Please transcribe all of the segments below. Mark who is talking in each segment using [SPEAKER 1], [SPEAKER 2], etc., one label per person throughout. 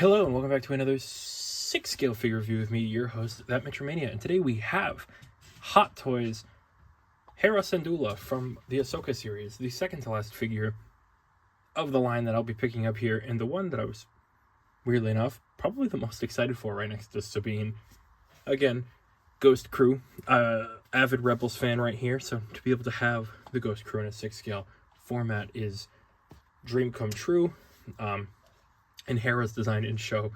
[SPEAKER 1] Hello and welcome back to another 6-scale figure review with me, your host, That Mania. And today we have Hot Toys Hera Syndulla from the Ahsoka series, the second to last figure of the line that I'll be picking up here, and the one that I was, weirdly enough, probably the most excited for, right next to Sabine. Again, Ghost Crew, avid Rebels fan right here, so to be able to have the Ghost Crew in a 6-scale format is dream come true. And Hera's design in show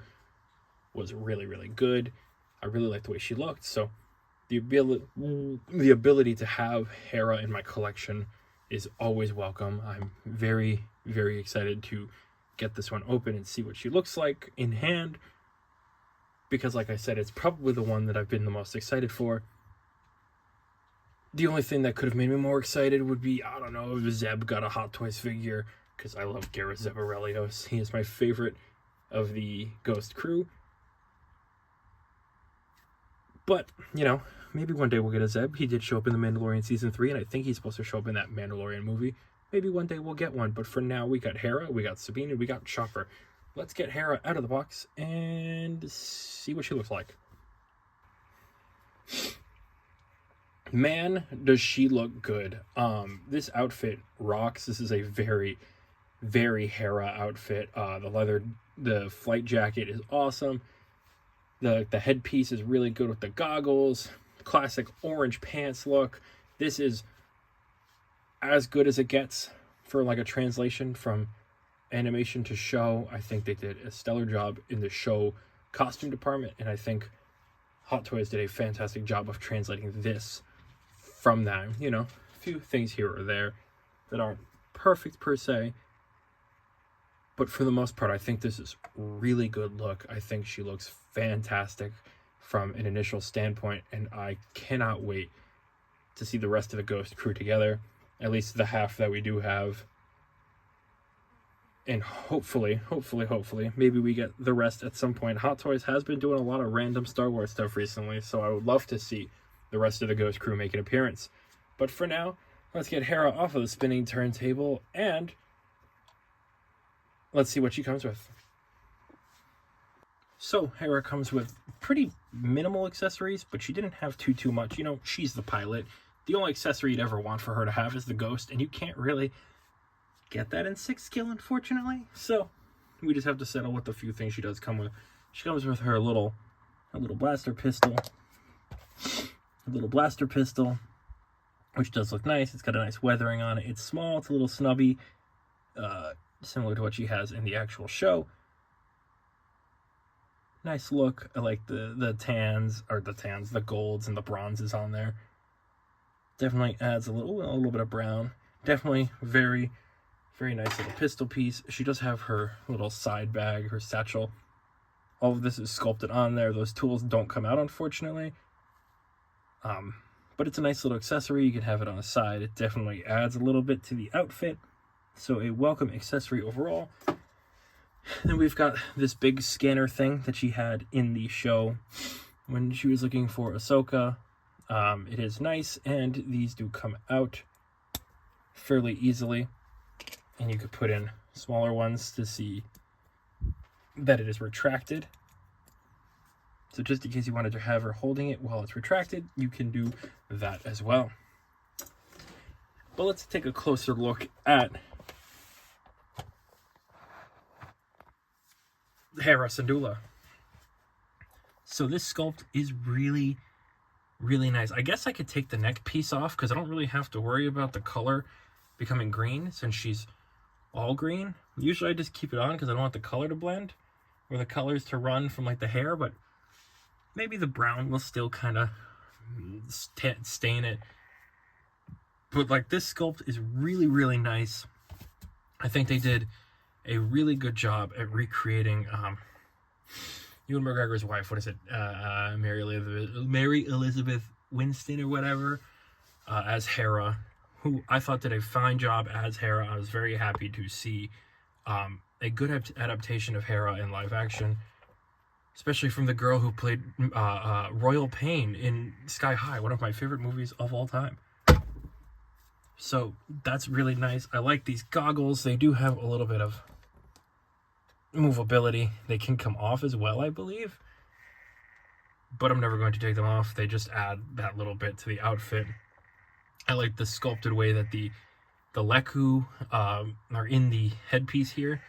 [SPEAKER 1] was really, really good. I really liked the way she looked. So the ability to have Hera in my collection is always welcome. I'm very, very excited to get this one open and see what she looks like in hand. Because like I said, it's probably the one that I've been the most excited for. The only thing that could have made me more excited would be, I don't know, if Zeb got a Hot Toys figure, because I love Gareth Zebarelios. He is my favorite of the Ghost Crew. But, you know, maybe one day we'll get a Zeb. He did show up in The Mandalorian Season 3, and I think he's supposed to show up in that Mandalorian movie. Maybe one day we'll get one, but for now we got Hera, we got Sabine, and we got Chopper. Let's get Hera out of the box and see what she looks like. Man, does she look good. This outfit rocks. This is a very, very Hera outfit. The flight jacket is awesome. The headpiece is really good with the goggles. Classic orange pants look. This is as good as it gets for like a translation from animation to show. I think they did a stellar job in the show costume department, and I think Hot Toys did a fantastic job of translating this from that. You know, a few things here or there that aren't perfect per se, but for the most part, I think this is really good look. I think she looks fantastic from an initial standpoint, and I cannot wait to see the rest of the Ghost Crew together, at least the half that we do have. And hopefully, maybe we get the rest at some point. Hot Toys has been doing a lot of random Star Wars stuff recently, so I would love to see the rest of the Ghost Crew make an appearance. But for now, let's get Hera off of the spinning turntable, and let's see what she comes with. So, Hera comes with pretty minimal accessories, but she didn't have too much. You know, she's the pilot. The only accessory you'd ever want for her to have is the Ghost, and you can't really get that in 6-scale, unfortunately. So, we just have to settle with the few things she does come with. She comes with her little blaster pistol. A little blaster pistol, which does look nice. It's got a nice weathering on it. It's small. It's a little snubby, similar to what she has in the actual show. Nice look. I like the golds and the bronzes on there. Definitely adds a little bit of brown. Definitely very, very nice little pistol piece. She does have her little side bag, her satchel. All of this is sculpted on there. Those tools don't come out, unfortunately. But it's a nice little accessory. You can have it on the side. It definitely adds a little bit to the outfit. So a welcome accessory overall. Then we've got this big scanner thing that she had in the show when she was looking for Ahsoka. It is nice, and these do come out fairly easily. And you could put in smaller ones to see that it is retracted. So just in case you wanted to have her holding it while it's retracted, you can do that as well. But let's take a closer look at Hera Syndulla. So this sculpt is really, really nice. I guess I could take the neck piece off because I don't really have to worry about the color becoming green since she's all green. Usually I just keep it on because I don't want the color to blend or the colors to run from like the hair, but maybe the brown will still kind of stain it. But like this sculpt is really, really nice. I think they did a really good job at recreating Ewan McGregor's wife. What is it? Mary Elizabeth Winston or whatever, as Hera, who I thought did a fine job as Hera. I was very happy to see a good adaptation of Hera in live action, especially from the girl who played Royal Pain in Sky High, one of my favorite movies of all time. So that's really nice. I like these goggles. They do have a little bit of movability. They can come off as well, I believe, but I'm never going to take them off. They just add that little bit to the outfit. I like the sculpted way that the Leku are in the headpiece here.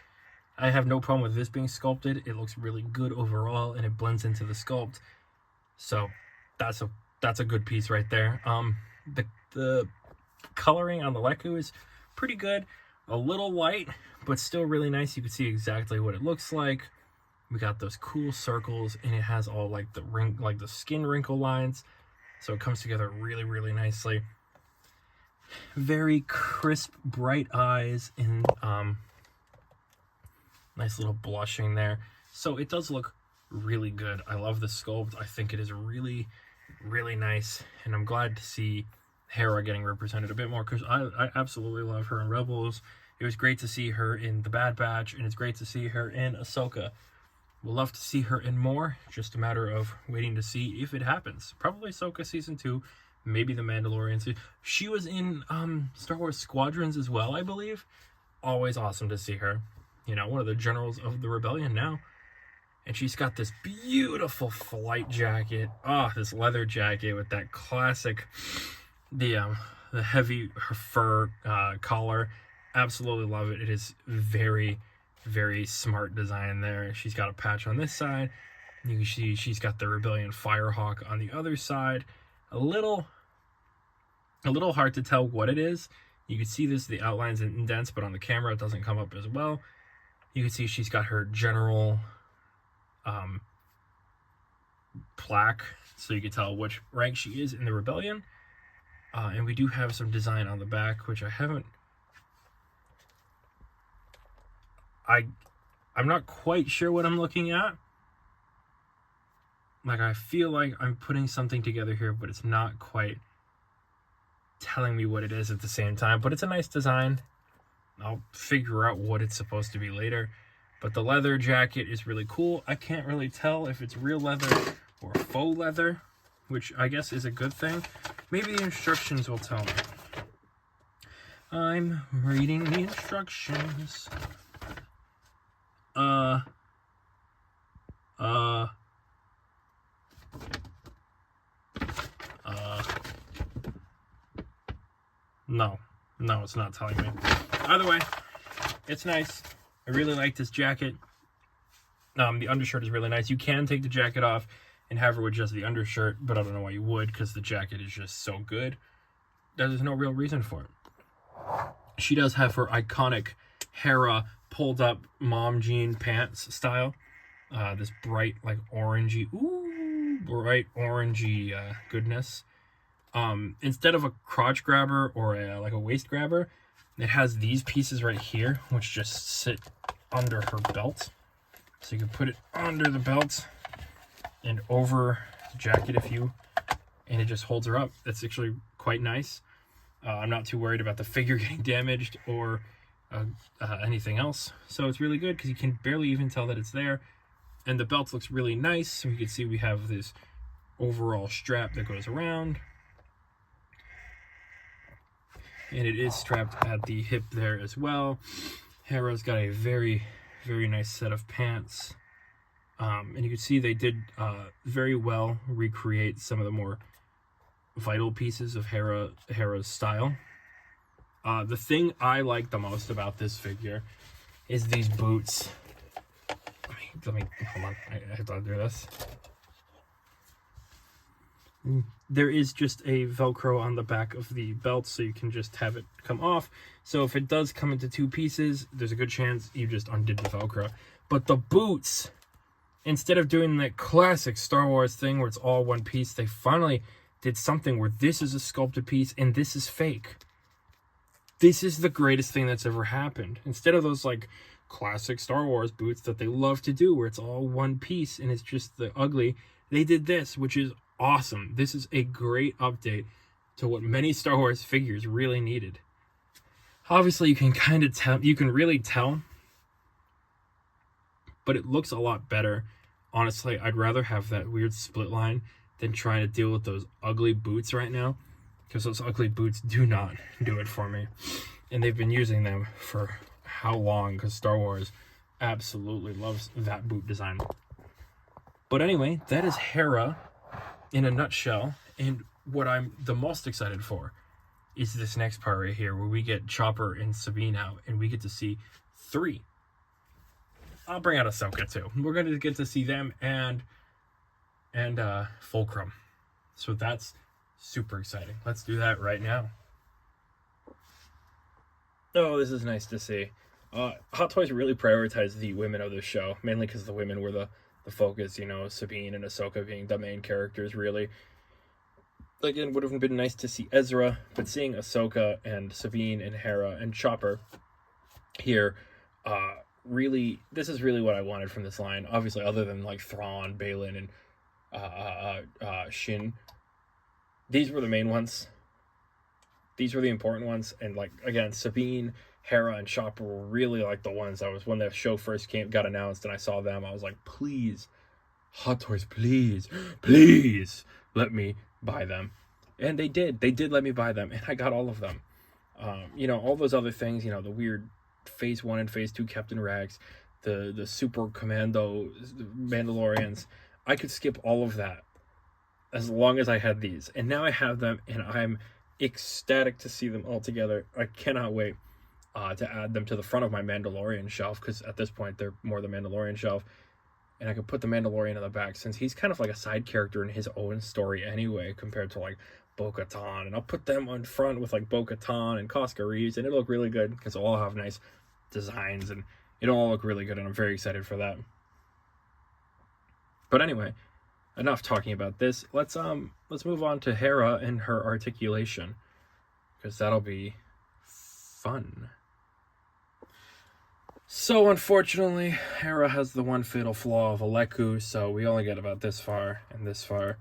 [SPEAKER 1] I have no problem with this being sculpted. It looks really good overall, and it blends into the sculpt. So that's a good piece right there. The coloring on the Leku is pretty good. A little light, but still really nice. You can see exactly what it looks like. We got those cool circles, and it has all like the skin wrinkle lines. So it comes together really, really nicely. Very crisp, bright eyes, and nice little blushing there. So it does look really good. I love the sculpt. I think it is really, really nice, and I'm glad to see Hera getting represented a bit more, because I absolutely love her in Rebels. It was great to see her in the Bad Batch, and it's great to see her in Ahsoka. We'll love to see her in more. Just a matter of waiting to see if it happens. Probably Ahsoka season 2, maybe the Mandalorian. She was in Star Wars Squadrons as well, I believe. Always awesome to see her. You know, one of the generals of the rebellion now. And she's got this beautiful flight jacket. This leather jacket with that classic, the heavy fur collar. Absolutely love it. It is very, very smart design there. She's got a patch on this side. You can see she's got the Rebellion Firehawk on the other side. A little hard to tell what it is. You can see the outlines and indents, but on the camera it doesn't come up as well. You can see she's got her general plaque, so you can tell which rank she is in the Rebellion. And we do have some design on the back, which I'm not quite sure what I'm looking at. Like, I feel like I'm putting something together here, but it's not quite telling me what it is at the same time. But it's a nice design. I'll figure out what it's supposed to be later. But the leather jacket is really cool. I can't really tell if it's real leather or faux leather, which I guess is a good thing. Maybe the instructions will tell me. I'm reading the instructions. No, it's not telling me. Either way, it's nice. I really like this jacket. The undershirt is really nice. You can take the jacket off and have her with just the undershirt, but I don't know why you would, because the jacket is just so good. There's no real reason for it. She does have her iconic Hera pulled up mom jean pants style. This bright, like, orangey, bright orangey goodness. Instead of a crotch grabber or like a waist grabber, it has these pieces right here, which just sit under her belt. So you can put it under the belt and over the jacket and it just holds her up. That's actually quite nice. I'm not too worried about the figure getting damaged or anything else. So it's really good because you can barely even tell that it's there. And the belt looks really nice. So you can see we have this overall strap that goes around. And it is strapped at the hip there as well. Hera's got a very, very nice set of pants. And you can see they did very well recreate some of the more vital pieces of Hera's style. The thing I like the most about this figure is these boots. Let me hold on. I have to undo this. There is just a Velcro on the back of the belt, so you can just have it come off. So if it does come into two pieces, there's a good chance you just undid the Velcro. But the boots, instead of doing that classic Star Wars thing where it's all one piece, they finally did something where this is a sculpted piece and this is fake. This is the greatest thing that's ever happened. Instead of those like classic Star Wars boots that they love to do where it's all one piece and it's just the ugly, they did this, which is awesome. This is a great update to what many Star Wars figures really needed. Obviously, you can kind of tell, you can really tell, but it looks a lot better. Honestly, I'd rather have that weird split line than trying to deal with those ugly boots right now, because those ugly boots do not do it for me. And they've been using them for how long? Because Star Wars absolutely loves that boot design. But anyway, that is Hera in a nutshell. And what I'm the most excited for is this next part right here, where we get Chopper and Sabine out, and we get to see 3. I'll bring out Ahsoka too. We're going to get to see them and Fulcrum. So that's super exciting. Let's do that right now. Oh, this is nice to see. Hot Toys really prioritized the women of the show, mainly because the women were the focus, you know, Sabine and Ahsoka being the main characters, really. Again, would have been nice to see Ezra, but seeing Ahsoka and Sabine and Hera and Chopper here, really, this is really what I wanted from this line. Obviously, other than like Thrawn, Balin, and Shin, these were the main ones. These were the important ones, and like again, Sabine, Hera, and Chopper were really like the ones I was, when the show first got announced and I saw them, I was like, please, Hot Toys, please let me buy them. And they did let me buy them, and I got all of them. You know, all those other things, you know, the weird phase 1 and phase 2 Captain Rags, the super commando Mandalorians, I could skip all of that as long as I had these. And now I have them, and I'm ecstatic to see them all together. I cannot wait to add them to the front of my Mandalorian shelf, because at this point they're more the Mandalorian shelf, and I could put the Mandalorian in the back, since he's kind of like a side character in his own story anyway, compared to like Bo-Katan, and I'll put them on front with like Bo-Katan and Koska Reeves, and it'll look really good because they'll all have nice designs, and it'll all look really good, and I'm very excited for that. But anyway, enough talking about this. Let's move on to Hera and her articulation, because that'll be fun. So unfortunately, Hera has the one fatal flaw of Aleku, so we only get about this far and this far.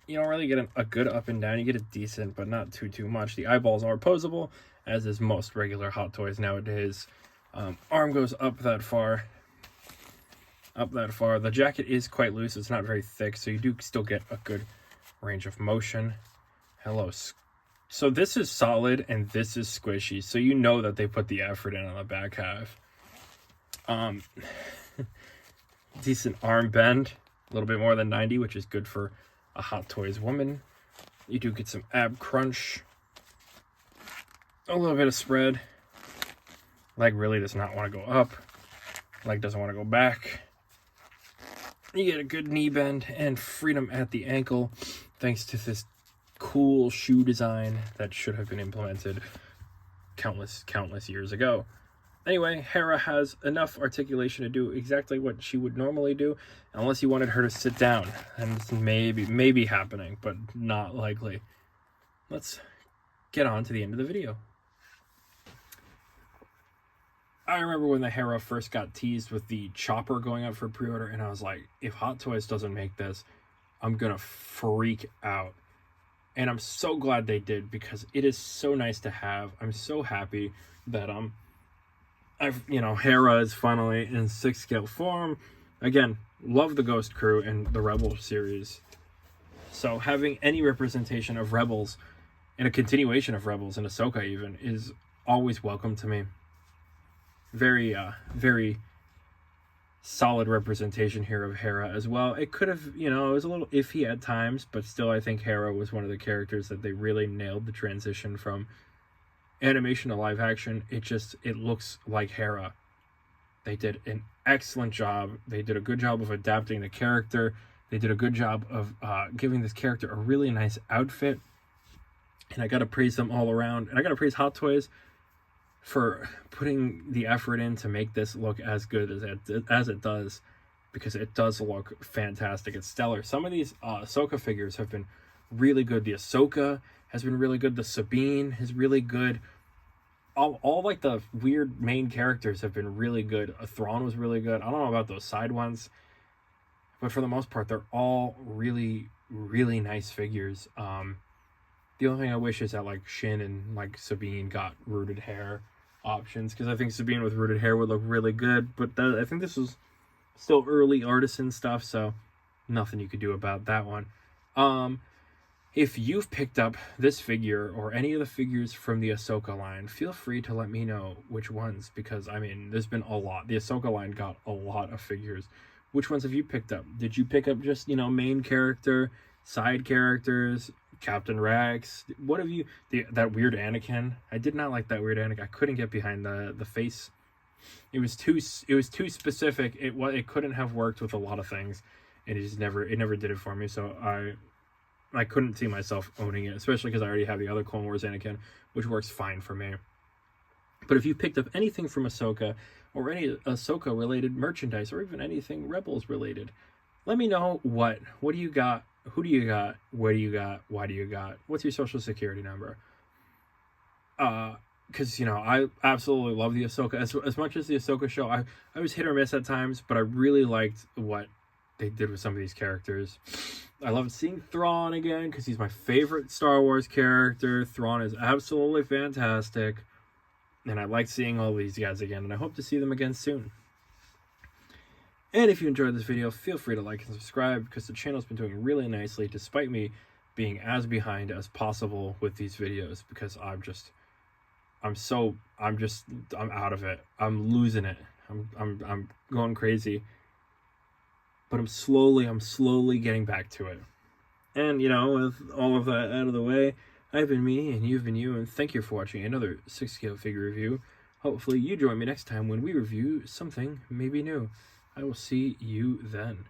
[SPEAKER 1] You don't really get a good up and down. You get a decent, but not too much. The eyeballs are opposable, as is most regular Hot Toys nowadays. Arm goes up that far. The jacket is quite loose. It's not very thick, so you do still get a good range of motion. Hello. So this is solid, and this is squishy, so you know that they put the effort in on the back half. Decent arm bend, a little bit more than 90, which is good for a Hot Toys woman. You do get some ab crunch, a little bit of spread. Leg really does not want to go up, leg doesn't want to go back. You get a good knee bend and freedom at the ankle, thanks to this cool shoe design that should have been implemented countless years ago. Anyway, Hera has enough articulation to do exactly what she would normally do, unless you wanted her to sit down, and it's maybe happening, but not likely. Let's get on to the end of the video. I remember when the Hera first got teased with the Chopper going up for pre-order, and I was like, if Hot Toys doesn't make this, I'm gonna freak out. And I'm so glad they did, because it is so nice to have. I'm so happy that Hera is finally in 6 scale form. Again, love the Ghost Crew and the Rebel series. So having any representation of Rebels and a continuation of Rebels and Ahsoka even is always welcome to me. Very solid representation here of Hera as well. It could have, it was a little iffy at times, but still I think Hera was one of the characters that they really nailed the transition from animation to live action. It looks like Hera. They did an excellent job. They did a good job of adapting the character. They did a good job of giving this character a really nice outfit. And I gotta praise them all around. And I gotta praise Hot Toys for putting the effort in to make this look as good as it does, because it does look fantastic. It's stellar. Some of these Ahsoka figures have been really good. The Ahsoka has been really good. The Sabine is really good. All like the weird main characters have been really good. Thrawn was really good. I don't know about those side ones, but for the most part, they're all really, really nice figures. The only thing I wish is that like Shin and like Sabine got rooted hair options, because I think Sabine with rooted hair would look really good, but I think this was still early artisan stuff, so nothing you could do about that one. If you've picked up this figure or any of the figures from the Ahsoka line, feel free to let me know which ones, because I mean, there's been a lot. The Ahsoka line got a lot of figures. Which ones have you picked up? Did you pick up just, you know, main character, side characters, Captain Rex? What have you... that weird Anakin? I did not like that weird Anakin. I couldn't get behind the face. It was too specific. It couldn't have worked with a lot of things. And it never did it for me. So I couldn't see myself owning it, especially because I already have the other Clone Wars Anakin, which works fine for me. But if you picked up anything from Ahsoka, or any Ahsoka-related merchandise, or even anything Rebels-related, let me know what do you got, who do you got, where do you got, why do you got, what's your social security number? Because, you know, I absolutely love the Ahsoka. As much as the Ahsoka show, I was hit or miss at times, but I really liked what they did with some of these characters. I loved seeing Thrawn again, because he's my favorite Star Wars character. Thrawn is absolutely fantastic. And I like seeing all these guys again, and I hope to see them again soon. And if you enjoyed this video, feel free to like and subscribe, because the channel's been doing really nicely, despite me being as behind as possible with these videos, because I'm out of it. I'm losing it. I'm going crazy. But I'm slowly getting back to it. And, you know, with all of that out of the way, I've been me, and you've been you, and thank you for watching another 6-scale figure review. Hopefully you join me next time when we review something maybe new. I will see you then.